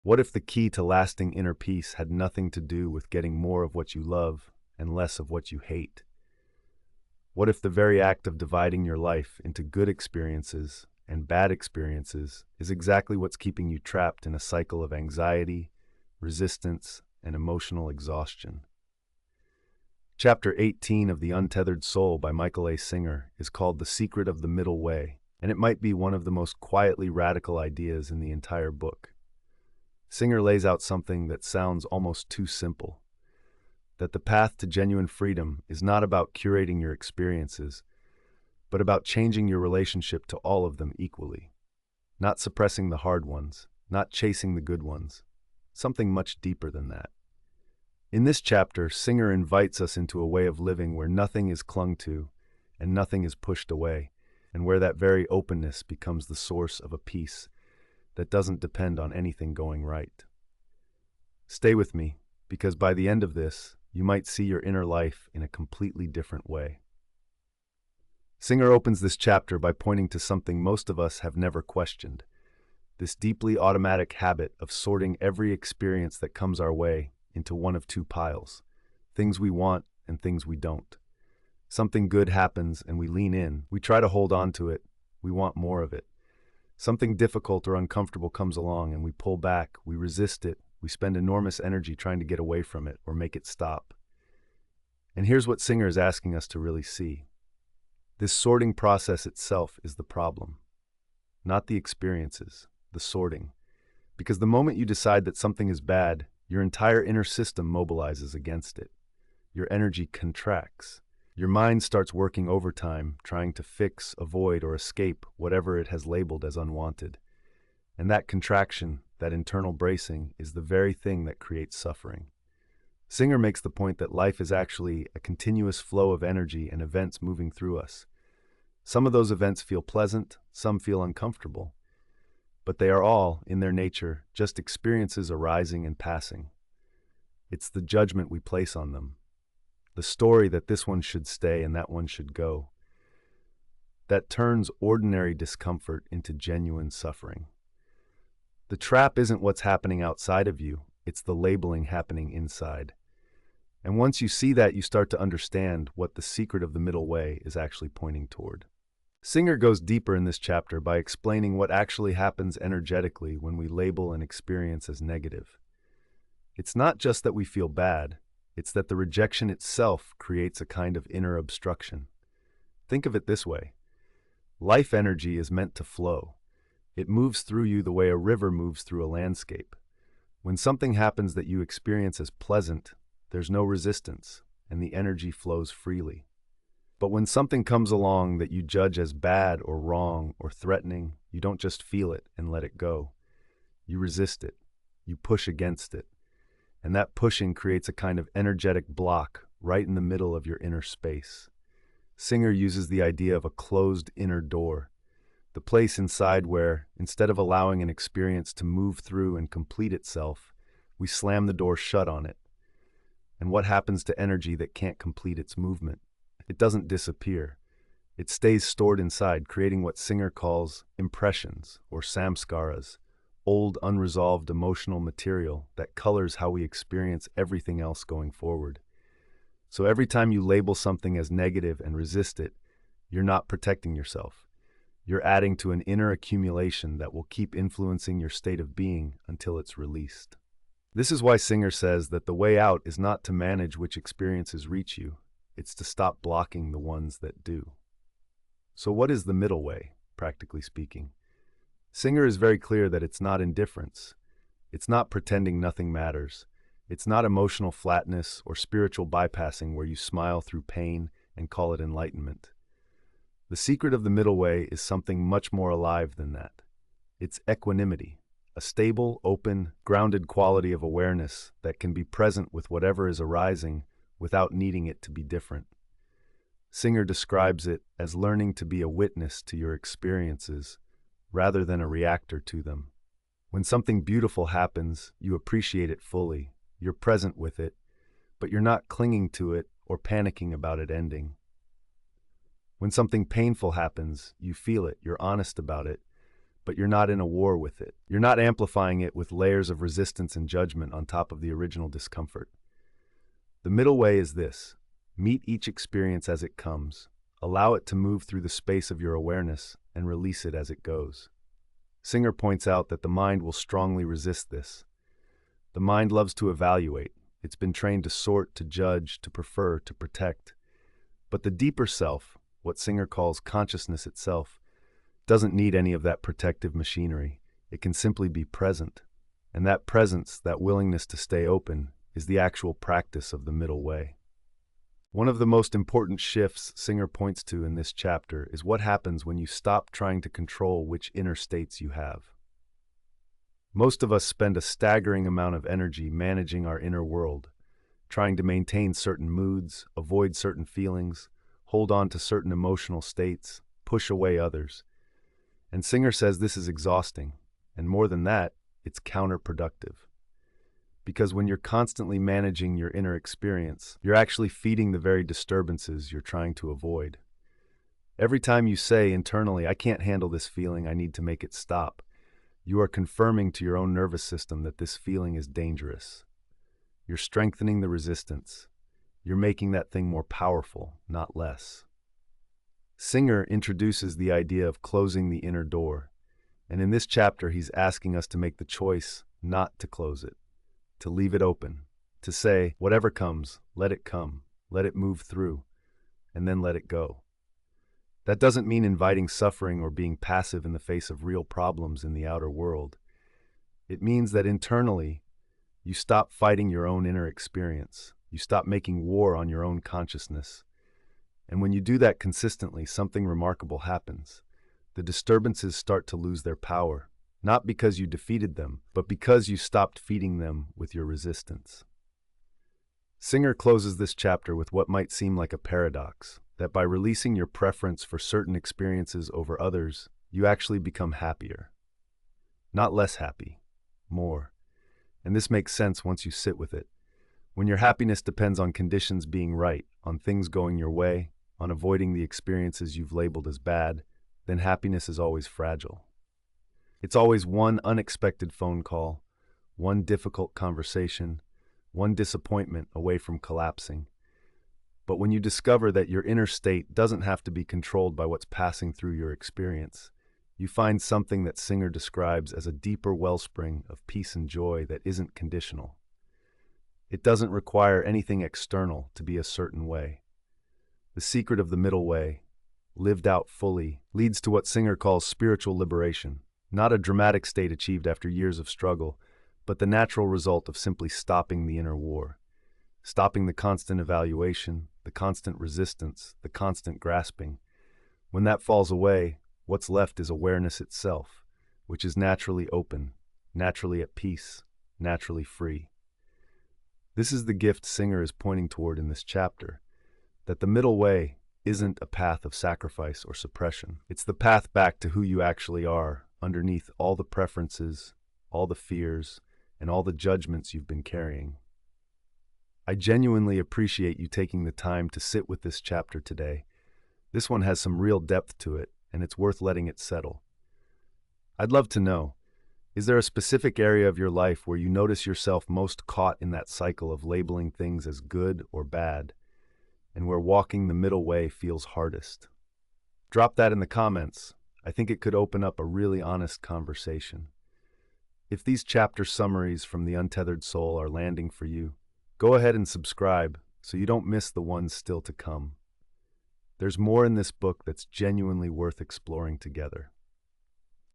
What if the key to lasting inner peace had nothing to do with getting more of what you love and less of what you hate? What if the very act of dividing your life into good experiences and bad experiences is exactly what's keeping you trapped in a cycle of anxiety, resistance, and emotional exhaustion? Chapter 18 of The Untethered Soul by Michael A. Singer is called The Secret of the Middle Way, and it might be one of the most quietly radical ideas in the entire book. Singer lays out something that sounds almost too simple: that the path to genuine freedom is not about curating your experiences, but about changing your relationship to all of them equally. Not suppressing the hard ones, not chasing the good ones. Something much deeper than that. In this chapter, Singer invites us into a way of living where nothing is clung to and nothing is pushed away, and where that very openness becomes the source of a peace that doesn't depend on anything going right. Stay with me, because by the end of this, you might see your inner life in a completely different way. Singer opens this chapter by pointing to something most of us have never questioned: this deeply automatic habit of sorting every experience that comes our way into one of two piles: things we want and things we don't. Something good happens and we lean in, we try to hold on to it, we want more of it. Something difficult or uncomfortable comes along and we pull back, we resist it, we spend enormous energy trying to get away from it or make it stop. And here's what Singer is asking us to really see. This sorting process itself is the problem, not the experiences, the sorting. Because the moment you decide that something is bad, your entire inner system mobilizes against it. Your energy contracts. Your mind starts working overtime, trying to fix, avoid, or escape whatever it has labeled as unwanted. And that contraction, that internal bracing, is the very thing that creates suffering. Singer makes the point that life is actually a continuous flow of energy and events moving through us. Some of those events feel pleasant, some feel uncomfortable. But they are all, in their nature, just experiences arising and passing. It's the judgment we place on them, the story that this one should stay and that one should go, that turns ordinary discomfort into genuine suffering. The trap isn't what's happening outside of you, it's the labeling happening inside. And once you see that, you start to understand what the secret of the middle way is actually pointing toward. Singer goes deeper in this chapter by explaining what actually happens energetically when we label an experience as negative. It's not just that we feel bad, it's that the rejection itself creates a kind of inner obstruction. Think of it this way. Life energy is meant to flow. It moves through you the way a river moves through a landscape. When something happens that you experience as pleasant, there's no resistance, and the energy flows freely. But when something comes along that you judge as bad or wrong or threatening, you don't just feel it and let it go. You resist it. You push against it. And that pushing creates a kind of energetic block right in the middle of your inner space. Singer uses the idea of a closed inner door, the place inside where, instead of allowing an experience to move through and complete itself, we slam the door shut on it. And what happens to energy that can't complete its movement? It doesn't disappear. It stays stored inside, creating what Singer calls impressions or samskaras, old unresolved emotional material that colors how we experience everything else going forward. So every time you label something as negative and resist it, you're not protecting yourself. You're adding to an inner accumulation that will keep influencing your state of being until it's released. This is why Singer says that the way out is not to manage which experiences reach you, it's to stop blocking the ones that do. So what is the middle way, practically speaking? Singer is very clear that it's not indifference. It's not pretending nothing matters. It's not emotional flatness or spiritual bypassing where you smile through pain and call it enlightenment. The secret of the middle way is something much more alive than that. It's equanimity, a stable, open, grounded quality of awareness that can be present with whatever is arising without needing it to be different. Singer describes it as learning to be a witness to your experiences rather than a reactor to them. When something beautiful happens, you appreciate it fully, you're present with it, but you're not clinging to it or panicking about it ending. When something painful happens, you feel it, you're honest about it, but you're not in a war with it. You're not amplifying it with layers of resistance and judgment on top of the original discomfort. The middle way is this: meet each experience as it comes. Allow it to move through the space of your awareness and release it as it goes. Singer points out that the mind will strongly resist this. The mind loves to evaluate. It's been trained to sort, to judge, to prefer, to protect. But the deeper self, what Singer calls consciousness itself, doesn't need any of that protective machinery. It can simply be present. And that presence, that willingness to stay open, is the actual practice of the middle way. One of the most important shifts Singer points to in this chapter is what happens when you stop trying to control which inner states you have. Most of us spend a staggering amount of energy managing our inner world, trying to maintain certain moods, avoid certain feelings, hold on to certain emotional states, push away others. And Singer says this is exhausting, and more than that, it's counterproductive. Because when you're constantly managing your inner experience, you're actually feeding the very disturbances you're trying to avoid. Every time you say internally, "I can't handle this feeling, I need to make it stop," you are confirming to your own nervous system that this feeling is dangerous. You're strengthening the resistance. You're making that thing more powerful, not less. Singer introduces the idea of closing the inner door, and in this chapter he's asking us to make the choice not to close it, to leave it open, to say, whatever comes, let it move through, and then let it go. That doesn't mean inviting suffering or being passive in the face of real problems in the outer world. It means that internally, you stop fighting your own inner experience. You stop making war on your own consciousness. And when you do that consistently, something remarkable happens. The disturbances start to lose their power, not because you defeated them, but because you stopped feeding them with your resistance. Singer closes this chapter with what might seem like a paradox, that by releasing your preference for certain experiences over others, you actually become happier. Not less happy, more. And this makes sense once you sit with it. When your happiness depends on conditions being right, on things going your way, on avoiding the experiences you've labeled as bad, then happiness is always fragile. It's always one unexpected phone call, one difficult conversation, one disappointment away from collapsing. But when you discover that your inner state doesn't have to be controlled by what's passing through your experience, you find something that Singer describes as a deeper wellspring of peace and joy that isn't conditional. It doesn't require anything external to be a certain way. The secret of the middle way, lived out fully, leads to what Singer calls spiritual liberation, not a dramatic state achieved after years of struggle, but the natural result of simply stopping the inner war, stopping the constant evaluation, the constant resistance, the constant grasping. When that falls away, what's left is awareness itself, which is naturally open, naturally at peace, naturally free. This is the gift Singer is pointing toward in this chapter, that the middle way isn't a path of sacrifice or suppression. It's the path back to who you actually are, underneath all the preferences, all the fears, and all the judgments you've been carrying. I genuinely appreciate you taking the time to sit with this chapter today. This one has some real depth to it, and it's worth letting it settle. I'd love to know, is there a specific area of your life where you notice yourself most caught in that cycle of labeling things as good or bad, and where walking the middle way feels hardest? Drop that in the comments. I think it could open up a really honest conversation. If these chapter summaries from the Untethered Soul are landing for you, go ahead and subscribe so you don't miss the ones still to come. There's more in this book that's genuinely worth exploring together.